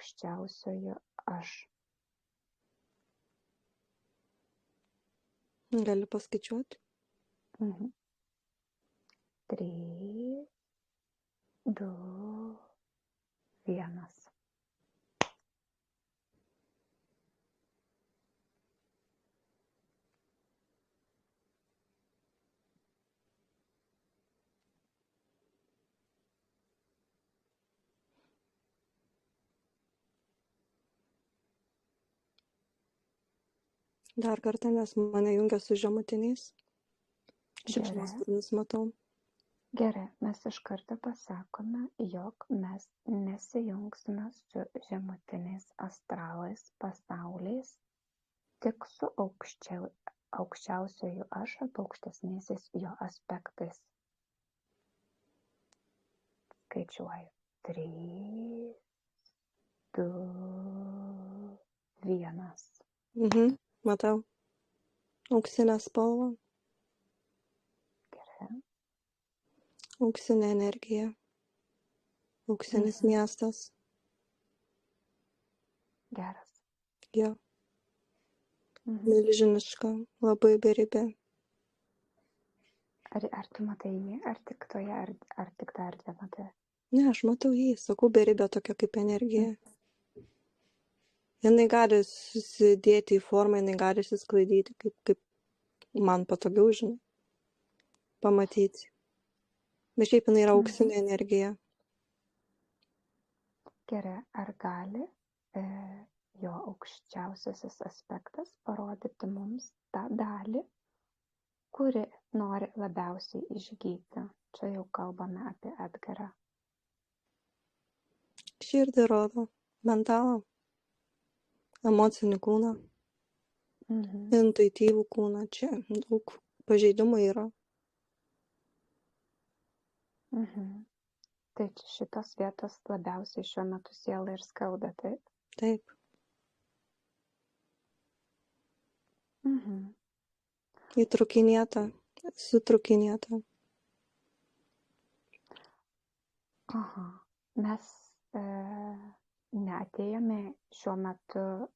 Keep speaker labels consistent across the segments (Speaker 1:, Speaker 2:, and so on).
Speaker 1: aukščiausiojo aš.
Speaker 2: Gali paskaičiuoti?
Speaker 1: 3, 2, 1.
Speaker 2: Dar kartą, nes mane jungia su žemutiniais. Šikšnosparnius matau.
Speaker 1: Gerai, mes iš karto pasakome, jog mes nesijungsime su žemutiniais astralais pasauliais, tik su aukščiausioju aš arba aukštesniaisiais jo aspektais. Skaičiuoju. 3, 2, 1.
Speaker 2: Matau. Auksinę spalvą.
Speaker 1: Gerai.
Speaker 2: Auksinė energija. Auksinis miestas.
Speaker 1: Geras.
Speaker 2: Jo. Milžiniška, labai beribė.
Speaker 1: Ar tu matai jį, ar tik tą erdvę matai?
Speaker 2: Ne, aš matau jį, sakau, beribė tokia kaip energija. Jinai gali susidėti į formą, jinai gali išsisklaidyti, kaip man patogiau, žinai, pamatyti. Bet šiaip jinai yra auksinė energija.
Speaker 1: Gerai, ar gali jo aukščiausiasis aspektas parodyti mums tą dalį, kuri nori labiausiai išgyti? Čia jau kalbame apie Edgarą.
Speaker 2: Širdį rodo, mentalą, emocinį kūną, intuityvų kūną. Čia daug pažeidimų yra.
Speaker 1: Tai šitos vietos labiausiai šiuo metu sielą ir skauda, taip?
Speaker 2: Taip. Įtrukinėta, sutrukinėta.
Speaker 1: Aha. Mes neatėjome šiuo metu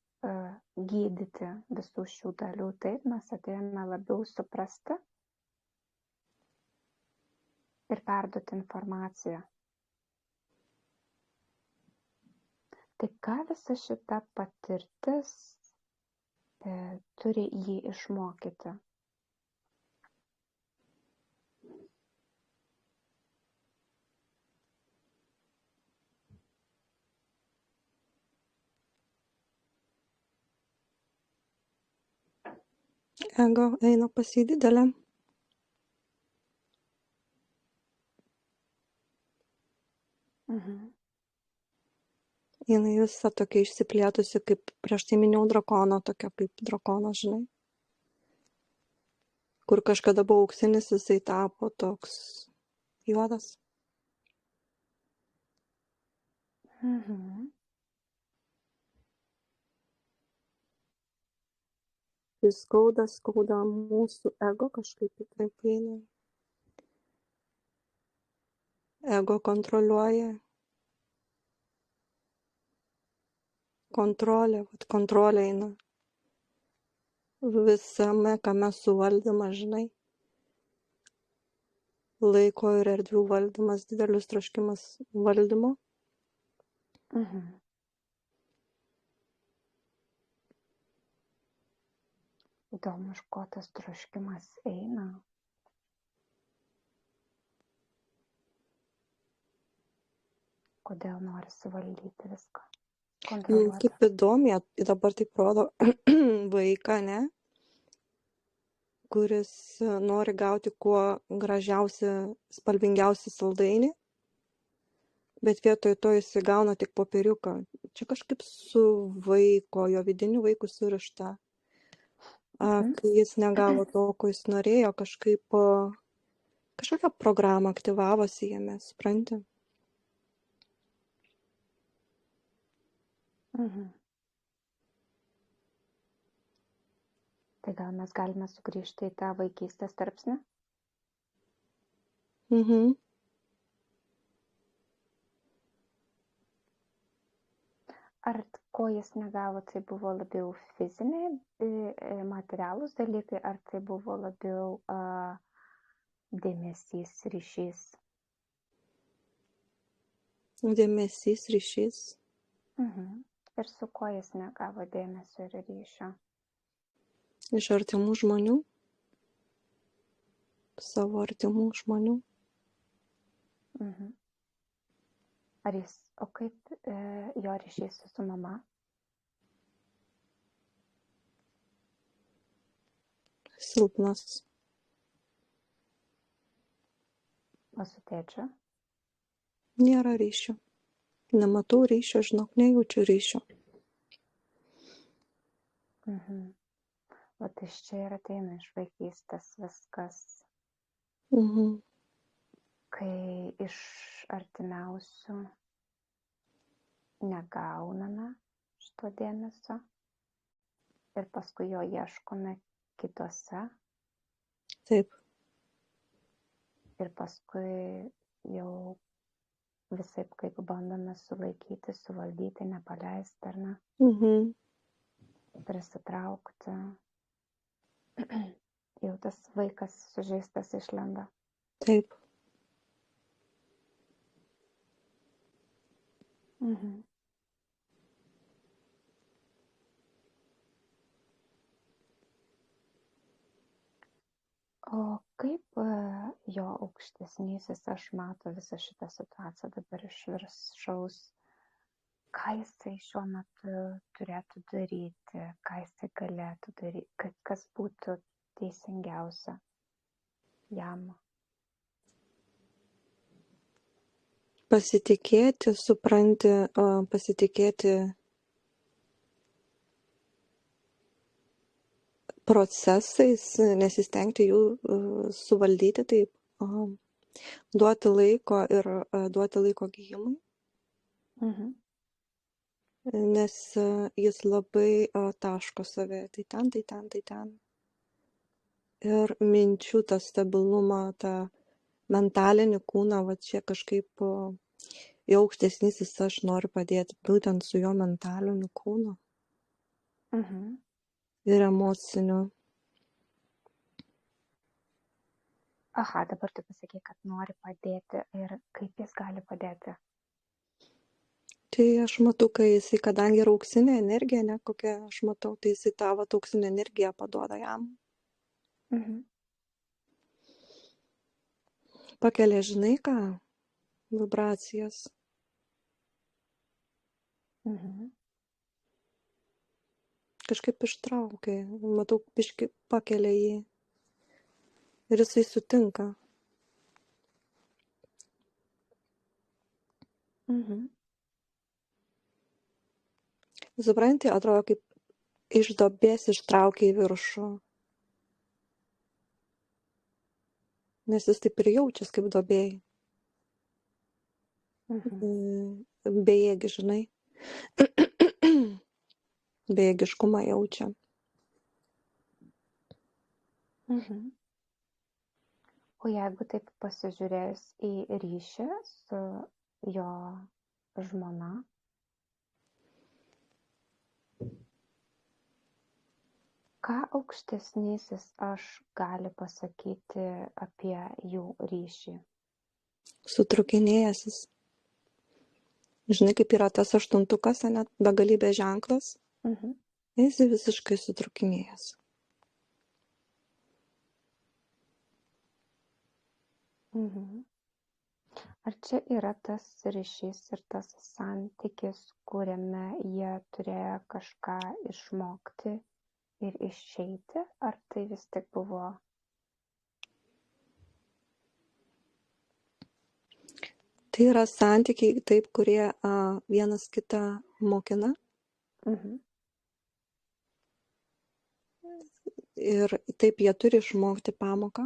Speaker 1: gydyti visų šių dalių, taip? Mes atėjome labiau suprasti ir perduoti informaciją. Tai ką visa šita patirtis turi jį išmokyti?
Speaker 2: Ego eina pas jį didelę. Jinai visa tokia išsiplėtusi, kaip prieš tai minėjau drakono, tokia kaip drakonas, žinai. Kur kažkada buvo auksinis, jisai tapo toks juodas. Jis skauda mūsų ego kažkaip taip eina. Ego kontroliuoja. Kontrolė eina. Visame, kame suvaldymas, žinai. Laiko ir erdvių valdymas, didelis troškimas valdymo.
Speaker 1: Įdomu, iš ko tas troškimas eina. Kodėl nori suvaldyti viską? Kontroliuoti.
Speaker 2: Kaip įdomiai, dabar taip rodo vaiką, ne? Kuris nori gauti kuo gražiausią, spalvingiausią saldainį, bet vietoj to jis gauna tik popieriuką. Čia kažkaip su vaiko, jo vidiniu vaiku surišta. Kai jis negavo to, ko jis norėjo, kažkokią programą aktyvavosi jame, supranti?
Speaker 1: Tai gal mes galime sugrįžti į tą vaikystės tarpsnį? Ar ko jis negavo, tai buvo labiau fiziniai, materialūs dalykai, ar tai buvo labiau dėmesys, ryšys?
Speaker 2: Dėmesys, ryšys.
Speaker 1: Ir su kuo jis negavo dėmesio ir ryšio?
Speaker 2: Iš artimų žmonių. Savo artimų žmonių.
Speaker 1: O kaip jo ryšys su mama?
Speaker 2: Silpnas.
Speaker 1: O su tėčiu?
Speaker 2: Nėra ryšio. Nematau ryšio, žinok, nejaučiu ryšio.
Speaker 1: O iš čia ir ateina iš vaikystės viskas. Kai iš artimiausių negauname šito dėmesio ir paskui jo ieškome kitose.
Speaker 2: Taip.
Speaker 1: Ir paskui jau visaip kaip bandome sulaikyti, suvaldyti, nepaleisti, ar ne? Prisitraukti. Jau tas vaikas sužeistas išlenda.
Speaker 2: Taip.
Speaker 1: O kaip jo aukštesnysis aš mato visą šitą situaciją dabar iš viršaus? Ką jisai šiuo metu turėtų daryti? Ką jisai galėtų daryti? Kas būtų teisingiausia jam?
Speaker 2: Pasitikėti, supranti, pasitikėti procesais, nesistengti jų suvaldyti, taip, duoti laiko ir duoti laiko gijimui, nes jis labai taško save, tai ten. Ir minčių tą stabilumą, tą mentalinį kūną, va čia kažkaip jau aukštesnysis aš noriu padėti būtent su jo mentaliniu kūnu ir emociniu.
Speaker 1: Aha, dabar tu pasakei, kad nori padėti ir kaip jis gali padėti?
Speaker 2: Tai aš matau, kai jisai, kadangi yra auksinė energija, ne kokia aš matau, tai jisai tą va auksinę energiją paduoda jam. Pakelia, žinai ką, vibracijas. Kažkaip ištraukia, matau, biškį pakelia jį. Ir jisai sutinka. Supranti, atrodo, kaip iš duobės ištraukia į viršų. Nes jis taip ir jaučias kaip duobėjai. Bejėgi, žinai. Bejėgiškumą jaučia.
Speaker 1: O jeigu taip pasižiūrėjus į ryšį su jo žmona, ką aukštesnysis aš gali pasakyti apie jų ryšį?
Speaker 2: Sutrukinėjęs jis. Žinai, kaip yra tas aštuntukas, net begalybės ženklas. Jis visiškai sutrukinėjęs.
Speaker 1: Ar čia yra tas ryšys ir tas santykis, kuriame jie turėjo kažką išmokti ir išeiti, ar tai vis tik buvo?
Speaker 2: Tai yra santykiai taip, kurie vienas kitą mokina. Ir taip jie turi išmokti pamoką.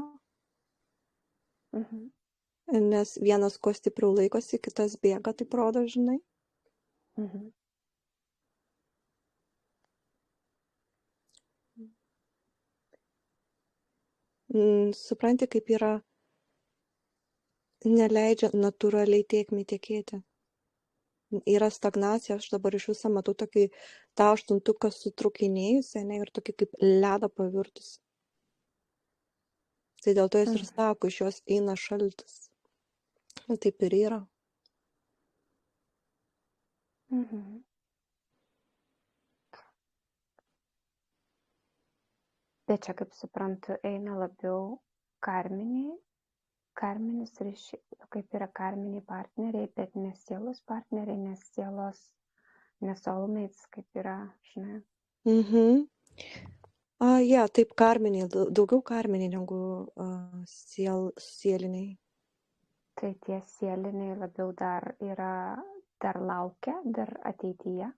Speaker 2: Nes vienas kuo stipriau laikosi, kitas bėga, taip rodo, žinai. Supranti, kaip yra, neleidžia natūraliai tėkmei tekėti. yra stagnacija, aš dabar iš viso matau tokį tą aštuntuką sutrūkinėjusi, ne, ir tokį kaip ledą pavirtus. Tai dėl to jis ir sako, iš jos eina šaltis. Taip ir yra.
Speaker 1: Mhm. Bet čia, kaip suprantu, eina labiau karminis ryšys, kaip yra karminiai partneriai, bet ne sielos partneriai, ne soulmates, kaip yra, žinai.
Speaker 2: Mhm. Taip, karminiai, daugiau karminiai negu sieliniai.
Speaker 1: Tai tie sieliniai labiau dar laukia, dar ateityje.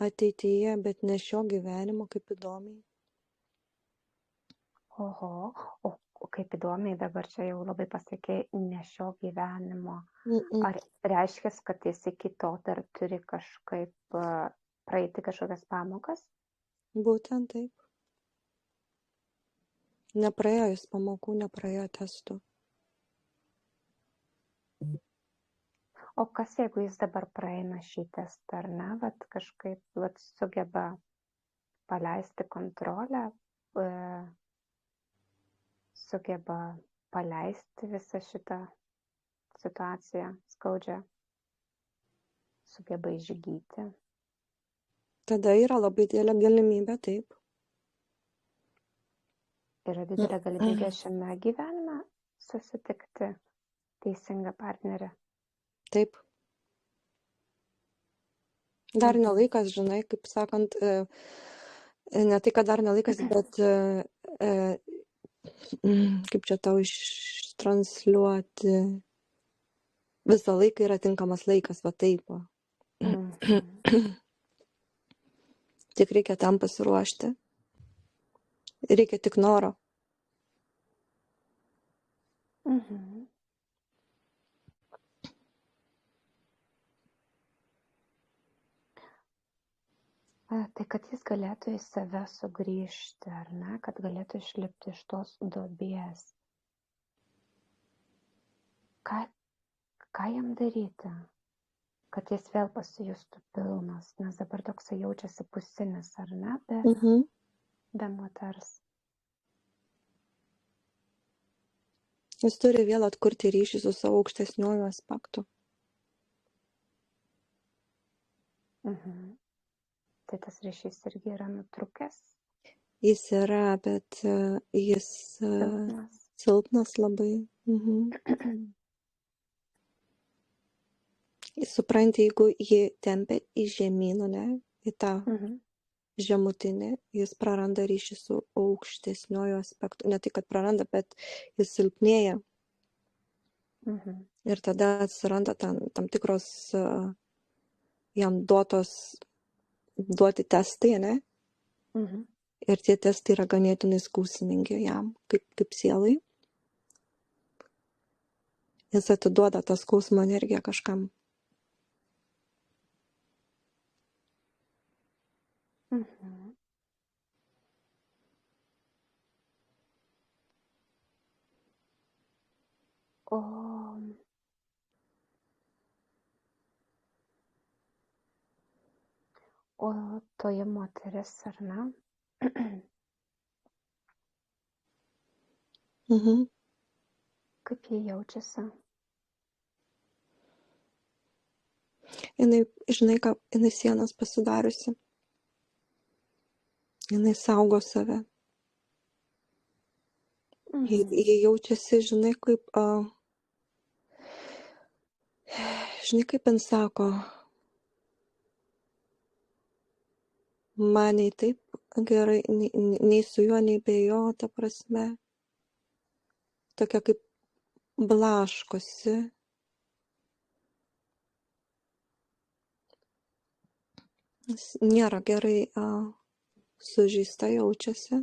Speaker 2: Ateityje, bet ne šio gyvenimo, kaip įdomiai.
Speaker 1: Oho, o kaip įdomiai dabar čia jau labai pasakė, ne šio gyvenimo.
Speaker 2: Mm-mm.
Speaker 1: Ar reiškia, kad jis iki to dar turi kažkaip praeiti kažkokias pamokas?
Speaker 2: Būtent taip. Nepraėjo jis pamokų, nepraėjo testų.
Speaker 1: O kas, jeigu jis dabar praeina šį testą, ar ne, vat kažkaip sugeba paleisti kontrolę, sugeba paleisti visą šitą situaciją skaudžią, sugeba išgydyti.
Speaker 2: Tada yra labai didelė galimybė, taip.
Speaker 1: Yra didelė galimybė šiame gyvenime susitikti teisingą partnerį.
Speaker 2: Taip. Dar nelaikas, žinai, kaip sakant, ne tai, kad dar nelaikas, bet kaip čia tau ištransliuoti, visą laiką yra tinkamas laikas, va taip. Tik reikia tam pasiruošti. Reikia tik noro.
Speaker 1: Tai kad jis galėtų į save sugrįžti, ar ne, kad galėtų išlipti iš tos duobės. Ką jam daryti, kad jis vėl pasijustų pilnas, nes dabar toksai jaučiasi pusinis, ar ne, be moters.
Speaker 2: Jis turi vėl atkurti ryšį su savo aukštesniuoju aspektu.
Speaker 1: Tai tas ryšys irgi yra nutrūkęs.
Speaker 2: Jis yra, bet jis silpnas labai. Supranti, jeigu jį tempia į žemyną, ne, į tą žemutinį, jis praranda ryšį su aukštesniuoju aspektu. Ne tai, kad praranda, bet jis silpnėja. Ir tada atsiranda tam tikros jam duoti testai, ne? Ir tie testai yra ganėtinai skausmingi jam, kaip sielai. Jis atiduoda tą skausmo energiją kažkam.
Speaker 1: O toji moteris, ar ne? Kaip jie jaučiasi?
Speaker 2: Jinai, žinai ką, jinai sienas pasidariusi. Jinai saugo save. Jie jaučiasi, žinai, kaip jin sako, man nei taip gerai, nei su juo, nei be jo, ta prasme. Tokia kaip blaškosi. Nėra gerai sužeista jaučiasi.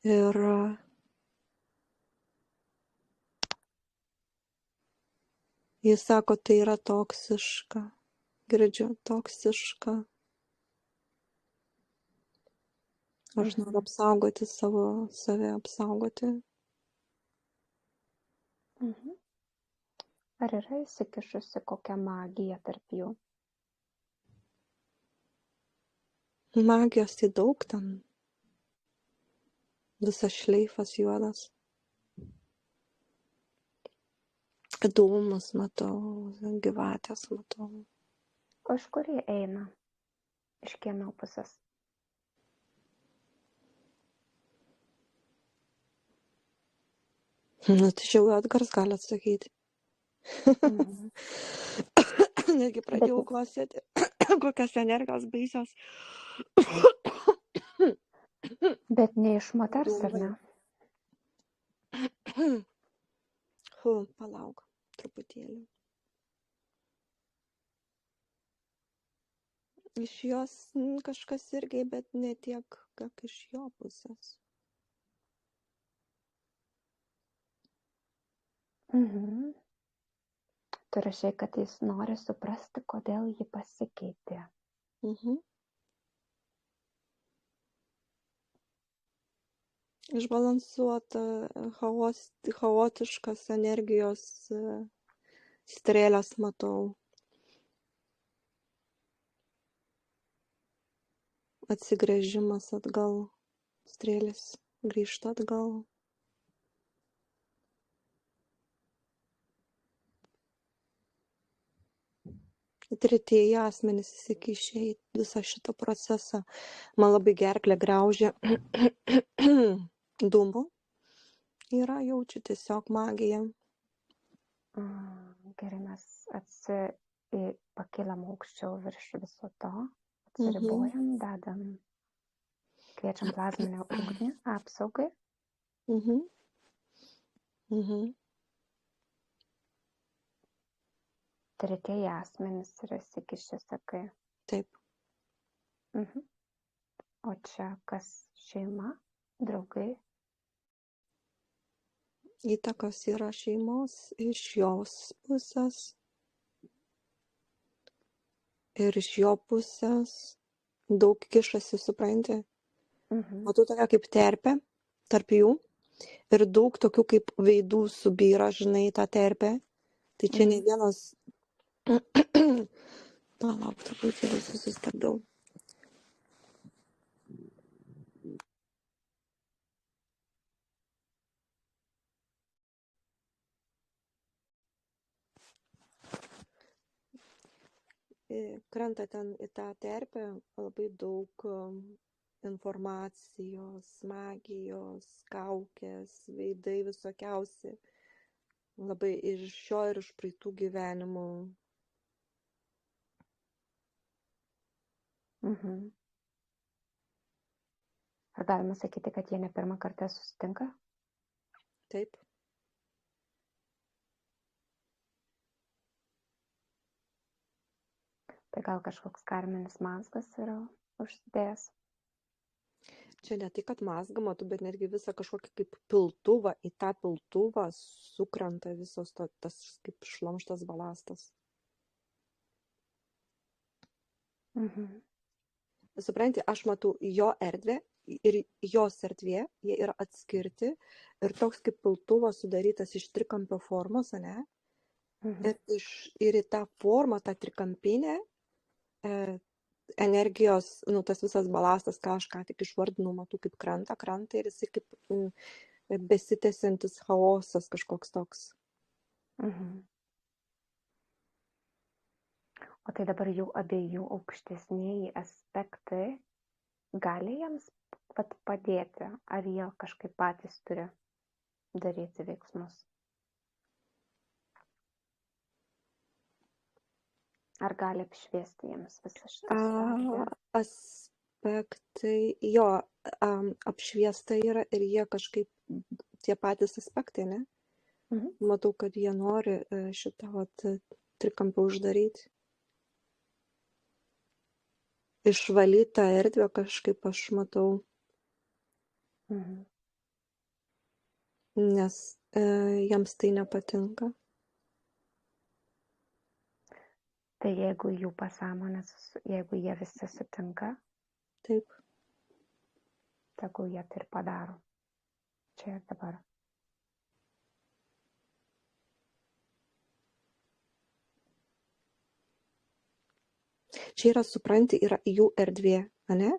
Speaker 2: Ir Jis sako, tai yra toksiška. Girdžiu, toksiška. Aš noriu apsaugoti save apsaugoti.
Speaker 1: Mhm. Ar yra įsikišusi kokia magija tarp jų?
Speaker 2: Magijos tai daug ten. Visas šleifas juodas. Dūmus matau, gyvatės matau.
Speaker 1: O iš kur jie eina? Iš kieno pusės?
Speaker 2: Nu, tai čia jau Edgaras gali atsakyti.
Speaker 1: Mhm.
Speaker 2: Netgi pradėjau klausyti, kokios energijos baisios.
Speaker 1: Bet ne iš moters, ar ne?
Speaker 2: Palauk, truputėlį. Iš jos kažkas irgi, bet ne tiek, kiek iš jo pusės.
Speaker 1: Mhm. Tu rašai, kad jis nori suprasti, kodėl ji pasikeitė.
Speaker 2: Mhm. Išbalansuota, chaotiškas energijos strėlės matau. Atsigręžimas atgal. Strėlės grįžta atgal. Tretieji asmenys įsikišę į visą šitą procesą. Man labai gerklę graužia dūmų. Yra, jaučiu tiesiog magiją.
Speaker 1: Gerai, mes pakeliam aukščiau virš viso to, atsiribojam, dedam, kviečiam plazminę ugnį apsaugai.
Speaker 2: Mhm. Mhm.
Speaker 1: Tretieji asmenys yra įsikišę, sakai.
Speaker 2: Taip.
Speaker 1: Mhm. O čia kas? Šeima, draugai?
Speaker 2: Įtakos yra šeimos iš jos pusės ir iš jo pusės. Daug kišasi, supranti. Matau tokia kaip terpė tarp jų ir daug tokių kaip veidų subyra, žinai, tą terpę. Tai čia ne vienas... Palauk, truputėlį susistabdau. Krenta ten į tą terpę labai daug informacijos, magijos, kaukės, veidai visokiausi. Labai iš šio ir iš praeitų gyvenimų.
Speaker 1: Ar galima sakyti, kad jie ne pirmą kartą susitinka?
Speaker 2: Taip.
Speaker 1: Tai gal kažkoks karminis mazgas yra užsidėjęs?
Speaker 2: Čia ne tai, kad mazgama, bet netgi visą kažkokį kaip piltuvą, į tą piltuvą sukrenta visos tas kaip šlamštas balastas. Supranti, aš matau jo erdvę ir jos erdvė, jie yra atskirti ir toks kaip piltuvas sudarytas iš trikampio formos, ne? Ir į tą formą, tą trikampinę energijos, tas visas balastas, ką aš ką tik išvardinau, matau kaip kranta ir jisai kaip besitęsiantis chaosas kažkoks toks.
Speaker 1: O tai dabar jau abiejų aukštesnieji aspektai gali jiems padėti, ar jie kažkaip patys turi daryti veiksmus? Ar gali apšviesti jiems visą šitą situaciją?
Speaker 2: Aspektai, jo, apšviesta yra ir jie kažkaip tie patys aspektai, ne? Matau, kad jie nori šitą trikampį uždaryti. Išvalytą erdvę kažkaip aš matau. Nes jiems tai nepatinka.
Speaker 1: Tai jeigu jų pasąmonės, jeigu jie visi sutinka,
Speaker 2: Taip.
Speaker 1: tegul jie tai ir padaro. Čia ir dabar.
Speaker 2: Čia yra, supranti, yra jų erdvė, ane?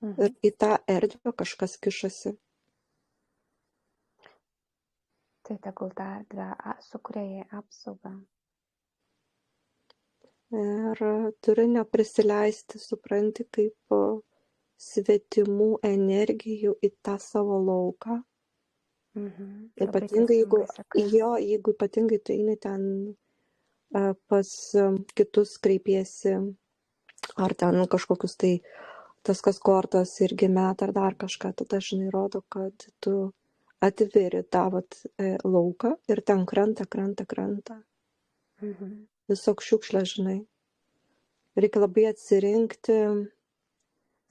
Speaker 2: Ir į tą erdvę kažkas kišasi.
Speaker 1: Tai tegul tą erdvę sukuria jai apsaugą.
Speaker 2: Ir turi neprisileisti, supranti, kaip svetimų energijų į tą savo lauką. Ypatingai, jeigu ypatingai tu eini ten pas kitus kreipiesi, ar ten kažkokius tai tas kas kortas irgi met ar dar kažką, tada žinai rodo, kad tu atviri tą lauką ir ten krenta. Visoks šiukšlė, žinai. Reikia labai atsirinkti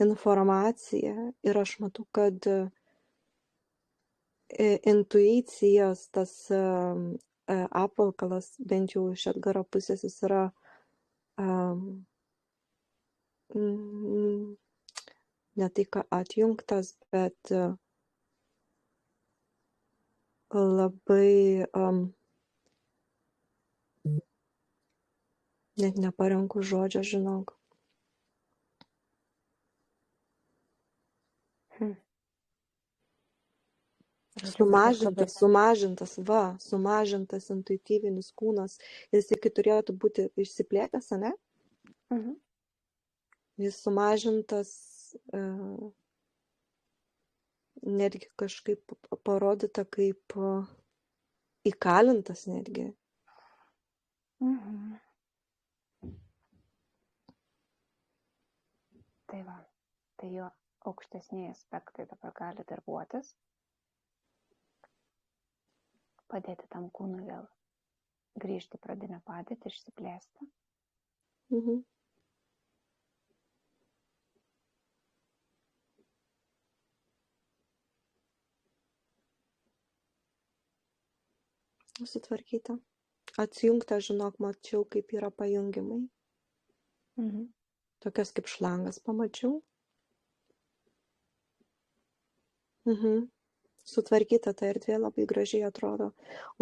Speaker 2: informaciją ir aš matau, kad intuicijos tas apvalkalas, bent jau iš Edgaro pusės, jis yra ne tai, ką atjungtas, bet labai, net neparenku žodžio, žinok. Sumažintas intuityvinis kūnas. Jis iki turėtų būti išsiplėtęs, ane? Jis sumažintas, netgi kažkaip parodyta kaip įkalintas netgi.
Speaker 1: Tai va, tai jo aukštesniai aspektai dabar gali darbuotis, padėti tam kūnui vėl grįžti į pradinę padėtį, išsiplėsti.
Speaker 2: Sutvarkyta. Atsijungta, žinok, mačiau, kaip yra pajungimai. Tokias kaip šlangas pamačiau. Sutvarkyta ta erdvė, labai gražiai atrodo.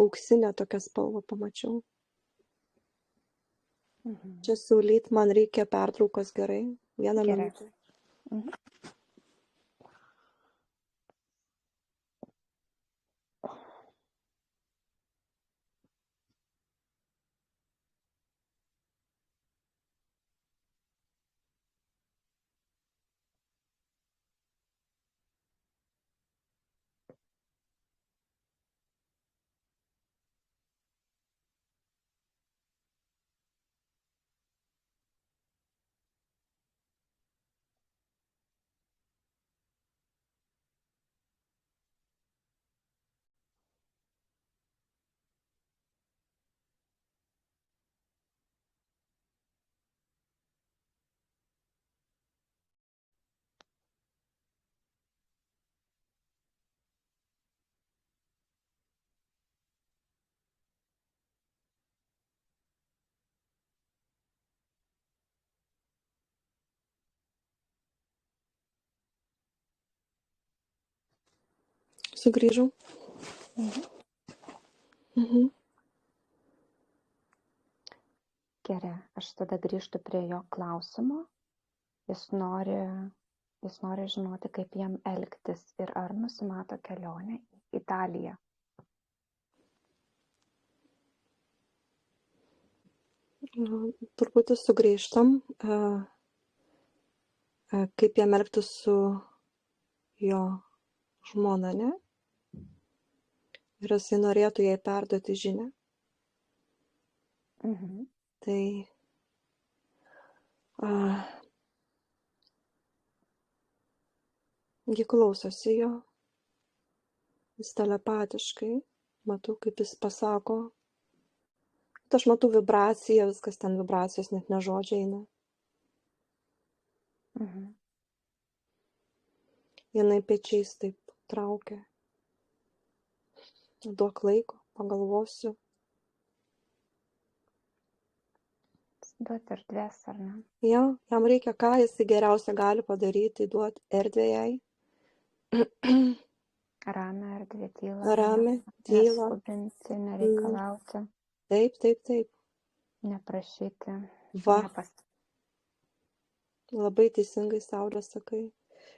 Speaker 2: Auksinė tokia spalva pamačiau. Čia siūlyt, man reikia pertraukos, gerai? 1 minutę. Sugrįžau.
Speaker 1: Gerai, aš tada grįžtu prie jo klausimo. Jis nori žinoti, kaip jam elgtis ir ar nusimato kelionė į Italiją.
Speaker 2: Truputį sugrįžtam. Kaip jam elgtis su jo žmona, ne? Ir jisai norėtų jai perduoti žinią. Tai ji klausosi jo. Jis telepatiškai. Matau, kaip jis pasako. Aš matau vibraciją, viskas ten vibracijos, net ne žodžiai eina. Jinai pečiais taip traukia. Duok laiko, pagalvosiu.
Speaker 1: duoti erdvės, ar ne?
Speaker 2: Jo, jam reikia, ką jis geriausia gali padaryti, duoti erdvę jai,
Speaker 1: Ramę erdvę, tylą,
Speaker 2: ramią, tylą.
Speaker 1: neskubinti, nereikalauti,
Speaker 2: Taip, taip, taip.
Speaker 1: neprašyti,
Speaker 2: Va,
Speaker 1: nepas.
Speaker 2: labai teisingai, Saulė, sakai.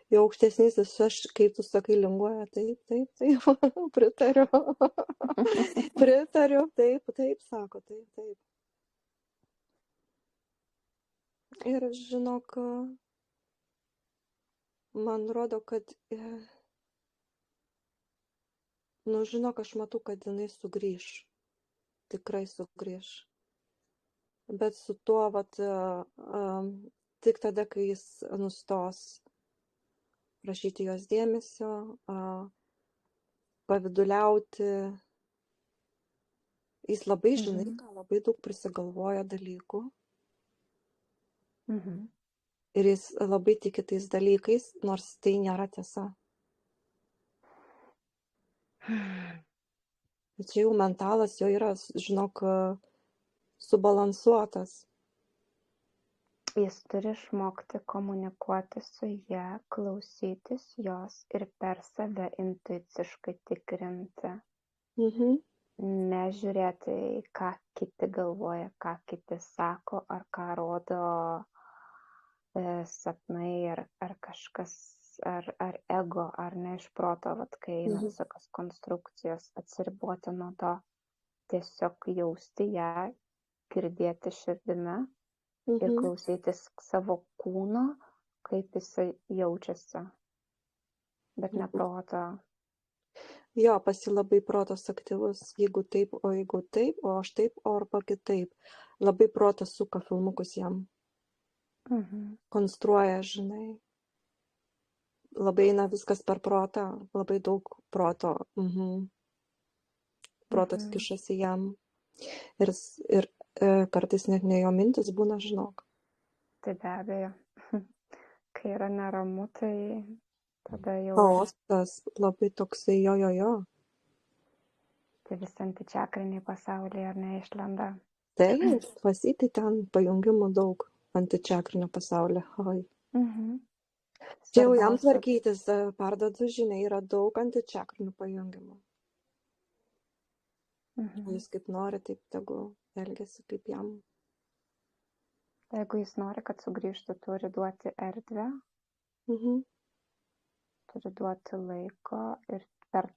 Speaker 2: Jo aukštesnysis, aš, kaip tu sakai, linguoja, taip, taip, taip, pritariu. Pritariu, taip, taip, sako, taip, taip. Ir žinok, man rodo, kad, žinok, aš matau, kad jinai sugrįš. Tikrai sugrįš. Bet su tuo, vat, tik tada, kai jis nustos prašyti jos dėmesio, paviduliauti. Jis labai, žinai, ką, labai daug prisigalvoja dalykų.
Speaker 1: Mhm.
Speaker 2: Ir jis labai tiki tais dalykais, nors tai nėra tiesa. Bet čia jau mentalas jo yra, žinok, subalansuotas.
Speaker 1: Jis turi išmokti komunikuoti su ja, klausytis jos ir per save intuiciškai tikrinti.
Speaker 2: Mhm.
Speaker 1: Nežiūrėti, ką kiti galvoja, ką kiti sako, ar ką rodo sapnai, ar kažkas, ar ego, ar ne iš proto, vat, kai eina visokios konstrukcijos, atsiriboti nuo to, tiesiog jausti ją, girdėti širdimi ir klausytis savo kūno, kaip jisai jaučiasi, bet ne proto.
Speaker 2: Jo, pasi labai protas aktyvus, jeigu taip, o aš taip, o arba kitaip. Labai protas suka filmukus jam. Konstruoja, žinai. Labai eina viskas per protą, labai daug proto. Protas kišasi jam. Ir kartais net ne jo mintis būna, žinok.
Speaker 1: Tai be abejo, kai yra neramu, tai tada jau...
Speaker 2: Chaosas labai toksai jo.
Speaker 1: Tai visi antičakriniai pasaulyje ar neišlenda.
Speaker 2: Taip, pasitį ten pajungimų daug antičakrinio pasaulio. Oi. Čia jau jam tvarkytis, perduodu žiniai, yra daug antičakrinių pajungimų. Jis kaip nori, taip tegu elgiasi kaip jam.
Speaker 1: Jeigu jis nori, kad sugrįžtų, turi duoti erdvę, turi duoti laiko ir per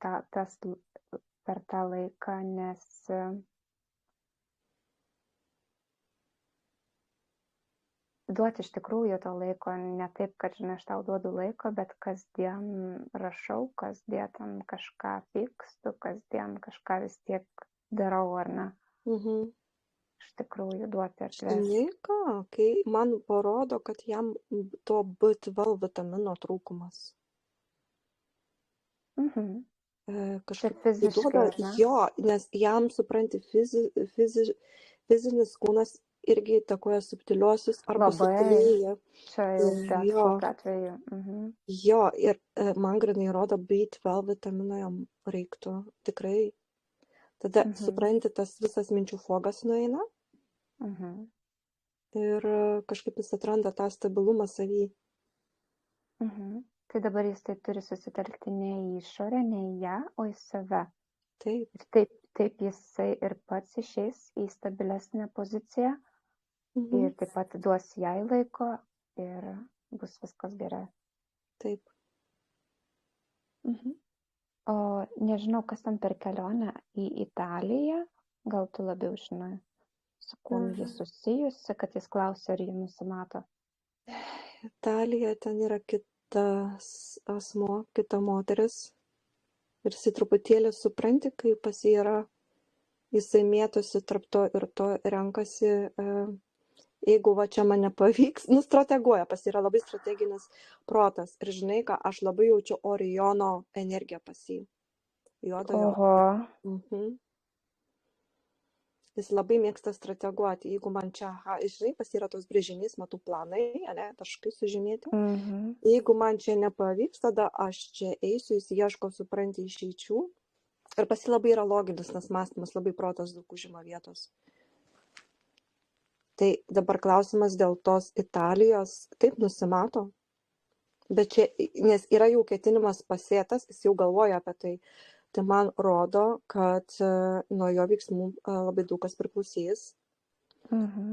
Speaker 1: tą laiką, duoti iš tikrųjų to laiko, ne taip, kad, žinai, aš tau duodu laiko, bet kasdien rašau, kasdien kažką pykstu, kasdien kažką vis tiek darau, ar ne? Iš tikrųjų duoti erdvės.
Speaker 2: Žinai ką, kai man parodo, kad jam to B12 vitamino trūkumas.
Speaker 1: Kažkaip fiziškai, ne?
Speaker 2: Jo, nes jam, supranti, fizinis kūnas irgi įtakoja subtiliuosius arba subtilėja.
Speaker 1: Čia jau bet atveju.
Speaker 2: Jo, ir man grinai rodo B12 vitamino jam reiktų, tikrai. Tada, supranti, tas visas minčių fogas nueina ir kažkaip jis atranda tą stabilumą savy.
Speaker 1: Tai dabar jis tai turi susitelkti ne į išorę, ne į ją, o į save.
Speaker 2: Taip.
Speaker 1: Ir taip jisai ir pats išeis į stabilesnę poziciją ir taip pat duos jai laiko ir bus viskas gerai.
Speaker 2: Taip.
Speaker 1: O nežinau, kas tam per kelionę į Italiją, gal tu labiau žinai, su kuo jis susijusi, kad jis klausia, ar jį nusimato.
Speaker 2: Italija, ten yra kitas asmo, kita moteris. Ir jisai truputėlį supranti, kaip pas jį yra, jisai mėtosi tarp to ir to renkasi, jeigu va čia man nepavyks, strateguoja, pas jį yra labai strateginis protas. Ir žinai ką, aš labai jaučiu Oriono energiją pas jį. Jis labai mėgsta strateguoti. Jeigu man čia, žinai, pas yra tos brėžinys, matau planai, ne, taškai sužymėti. Jeigu man čia nepavyks, tada aš čia eisiu, jis ieško, supranti, išeičių. Ir pas jį labai yra loginis, nes mąstymas labai protas daug užima vietos. Tai dabar klausimas dėl tos Italijos, taip nusimato, bet čia, nes yra jau ketinimas pasėtas, jis jau galvoja apie tai. Tai man rodo, kad nuo jo veiksmų labai daug kas priklausys.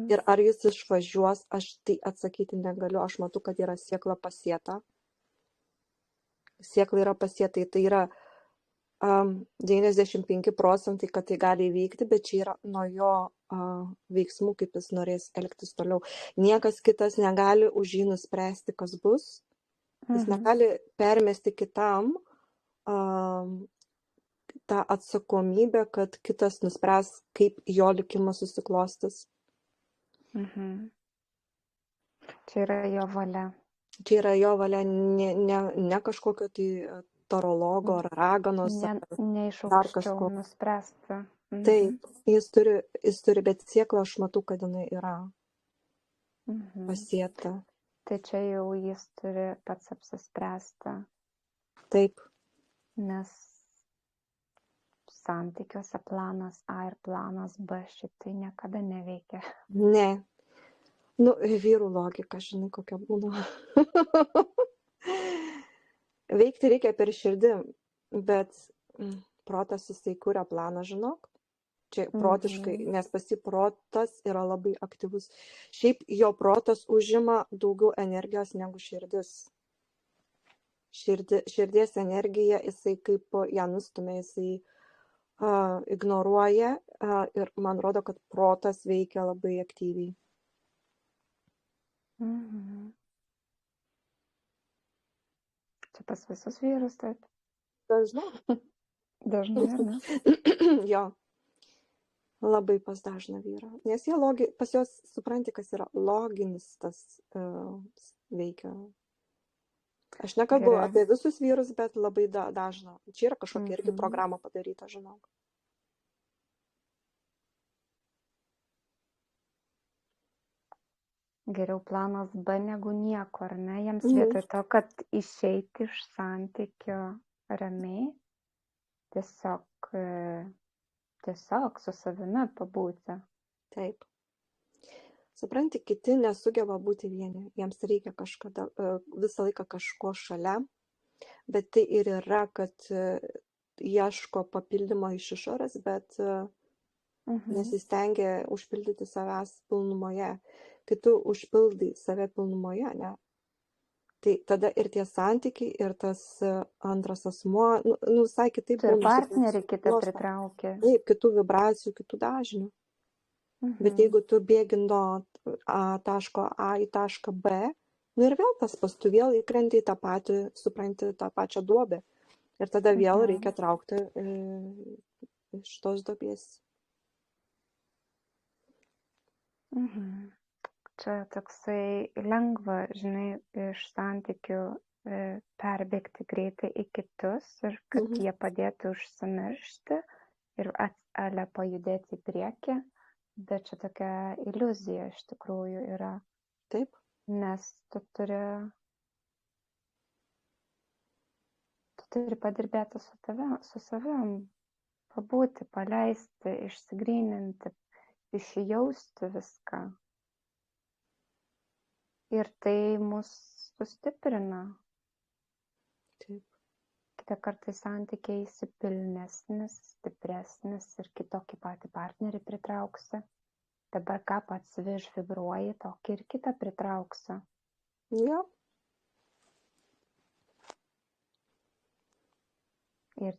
Speaker 2: Ir ar jis išvažiuos, aš tai atsakyti negaliu. Aš matau, kad yra siekla pasėta. Siekla yra pasėta, tai yra 95%, kad tai gali įvykti, bet čia yra nuo jo veiksmų, kaip jis norės elgtis toliau. Niekas kitas negali už jį nuspręsti, kas bus. Jis negali permesti kitam tą atsakomybę, kad kitas nuspręs, kaip jo likimas susiklostys.
Speaker 1: Čia yra jo valia.
Speaker 2: Čia yra jo valia, ne kažkokio tai tarologo ar raganos.
Speaker 1: Ne iš aukščiau nuspręsti.
Speaker 2: Taip, jis turi, bet siekla aš matau, kad jinai yra pasėta.
Speaker 1: Tai čia jau jis turi pats apsispręsti.
Speaker 2: Taip.
Speaker 1: Nes santykiuose planas A ir planas B šitai niekada neveikia.
Speaker 2: Ne. Vyrų logika, žinai, kokia būna. Veikti reikia per širdį, bet protas jisai kuria planą, žinok. Čia protiškai, nes pas jį protas yra labai aktyvus. Šiaip jo protas užima daugiau energijos negu širdis. Širdies energija, jisai kaip ją nustumia, jisai ignoruoja ir man rodo, kad protas veikia labai aktyviai.
Speaker 1: Čia pas visus vyrus, taip?
Speaker 2: Dažnai.
Speaker 1: Dažnai, ar ne?
Speaker 2: Jo. Labai pas dažną vyrą. Nes pas juos supranti, kas yra loginis tas veikia. Aš nekalbu apie visus vyrus, bet labai dažna. Čia yra kažkokia irgi programa padaryta, žinok.
Speaker 1: Geriau planas B negu nieko, ar ne? Jiems vietoj to, kad išeiti iš santykio ramiai, tiesiog su savimi pabūti.
Speaker 2: Taip. Supranti, kiti nesugeba būti vieni. Jiems reikia visą laiką kažko šalia, bet tai ir yra, kad ieško papildymo iš išorės, bet nesistengia užpildyti savęs pilnumoje. Kai tu užpildai save pilnumoje, ne? Tai tada ir tie santykiai, ir tas antras asmuo, visai kitaip.
Speaker 1: Ir partnerį kitą pritraukia.
Speaker 2: Taip, kitų vibracijų, kitų dažnių. Bet jeigu tu bėgi nuo taško A į tašką B, ir vėl tas pas, tu vėl įkrenti į tą patį, supranti, tą pačią duobę. Ir tada vėl reikia traukti iš tos duobės.
Speaker 1: Čia toksai lengva, žinai, iš santykių perbėgti greitai į kitus ir kad jie padėtų užsimiršti ir pajudėti į priekį, bet čia tokia iliuzija iš tikrųjų yra.
Speaker 2: Taip.
Speaker 1: Nes tu turi padirbėti su savim, pabūti, paleisti, išsigryninti, išjausti viską. Ir tai mus sustiprina.
Speaker 2: Taip.
Speaker 1: Kitą kartą santykiai įsipilnesnis, stipresnis ir kitokį patį partnerį pritrauksi. Dabar ką pats vibruoji, tokį ir kitą pritrauksi.
Speaker 2: Ja.
Speaker 1: Ir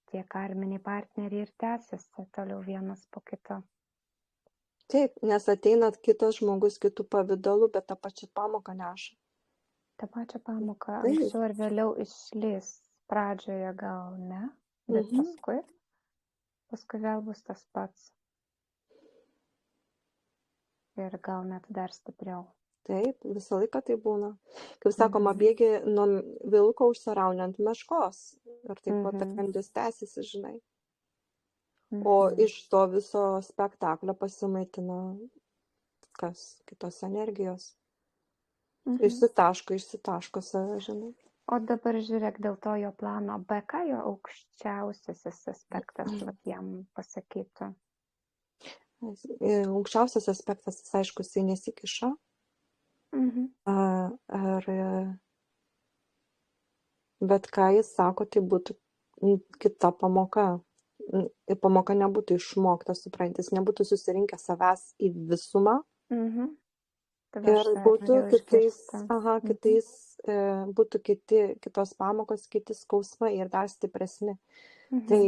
Speaker 1: tie karminiai partneriai ir tęsiasi toliau vienas po kito.
Speaker 2: Taip, nes ateina kitas žmogus kitų pavidalų, bet tą pačią pamoką neša.
Speaker 1: Ta pačią pamoką anksčiau ar vėliau išlys. Pradžioje gal ne, bet paskui vėl bus tas pats. Ir gal net dar stipriau.
Speaker 2: Taip, visą laiką tai būna. Kaip sakoma, bėgi nuo vilko užsiraunant meškos. Ir taip pat kandis tęsiasi, žinai. O iš to viso spektaklio pasimaitina kitos energijos. Išsitaško save, žinai.
Speaker 1: O dabar žiūrėk dėl to jo plano B, ką jo aukščiausiasis aspektas jam pasakytų?
Speaker 2: Aukščiausias aspektas, jis aišku, jisai nesikiša. Ar, bet ką jis sako, tai būtų kita pamoka. Ir pamoka nebūtų išmokta, suprantis, nebūtų susirinkę savęs į visumą. Ir būtų kitais, būtų kitos pamokos, kiti skausmai ir dar stipresni. Tai,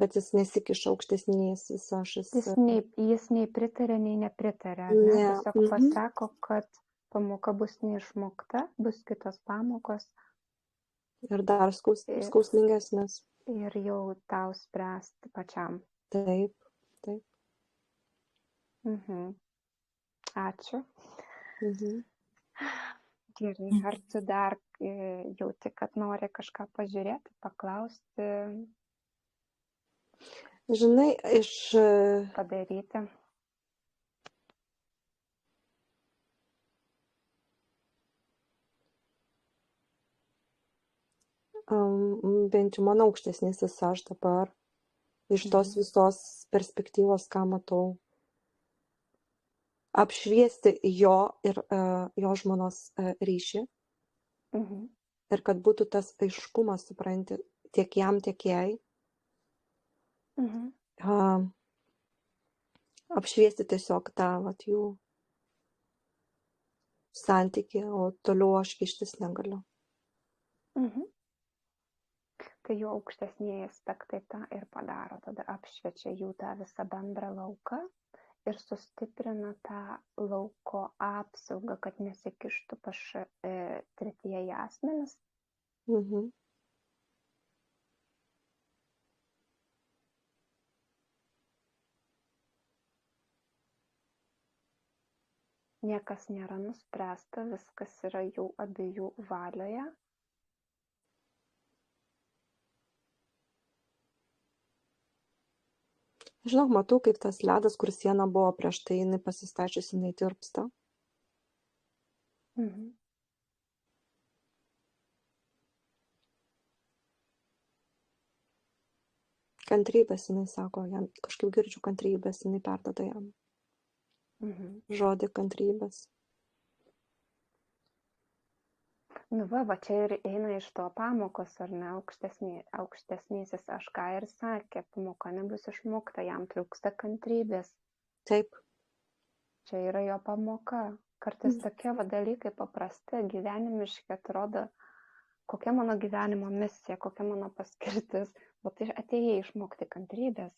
Speaker 2: bet jis nesikiša aukštesnės ašis.
Speaker 1: Jis nei pritarė, nei nepritarė. Ne? Tiesiog pasako, kad pamoka bus neišmokta, bus kitos pamokos.
Speaker 2: Ir dar skausmingesnės.
Speaker 1: Ir jau tau spręsti pačiam.
Speaker 2: Taip.
Speaker 1: Ačiū. Gerai, ar tu dar jauti, kad nori kažką pažiūrėti, paklausti?
Speaker 2: Žinai,
Speaker 1: padaryti.
Speaker 2: Bent jau mano aukštesnysis aš dabar iš tos visos perspektyvos, ką matau, apšviesti jo ir jo žmonos ryšį. Ir kad būtų tas aiškumas, supranti, tiek jam, tiek jai. Apšviesti tiesiog tą jų santykį, o toliau aš kištis negaliu.
Speaker 1: Tai jų aukštesnieji aspektai tą ir padaro, tada apšviečia jų tą visą bendrą lauką ir sustiprina tą lauko apsaugą, kad nesikištų tretieji asmenys. Niekas nėra nuspręsta, viskas yra jų abiejų valioje.
Speaker 2: Žinok, matau, kaip tas ledas, kur siena buvo prieš tai, jinai pasistačiusi, jinai tirpsta. Kantrybės, jinai sako, jam kažkaip girdžiu kantrybės, jinai perduoda jam. Žodį kantrybės.
Speaker 1: Va čia ir eina iš to pamokos, ar ne, aukštesnysis aš ką ir sakė, pamoka nebus išmokta, jam trūksta kantrybės.
Speaker 2: Taip.
Speaker 1: Čia yra jo pamoka. Kartais tokie dalykai paprasti, gyvenimiški, atrodo, kokia mano gyvenimo misija, kokia mano paskirtis, bet tai atėjai išmokti kantrybės.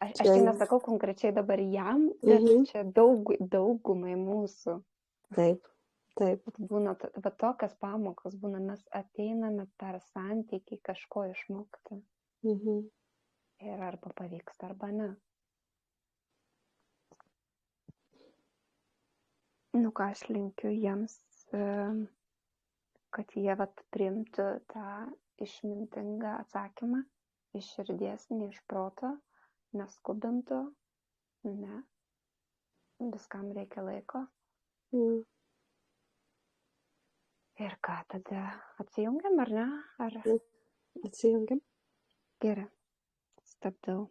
Speaker 1: Aš čia nesakau konkrečiai dabar jam, bet čia daugumai mūsų.
Speaker 2: Taip.
Speaker 1: Būna, va tokias pamokos būna, mes ateiname per santykį kažko išmokti. Ir arba pavyksta, arba ne. Ką aš linkiu jiems, kad jie priimtų tą išmintingą atsakymą iš širdies, ne iš proto, neskubintų, ne. Viskam reikia laiko. Ir ką, tada atsijungiam, ar ne?
Speaker 2: Atsijungiam.
Speaker 1: Gerai. Stabdau.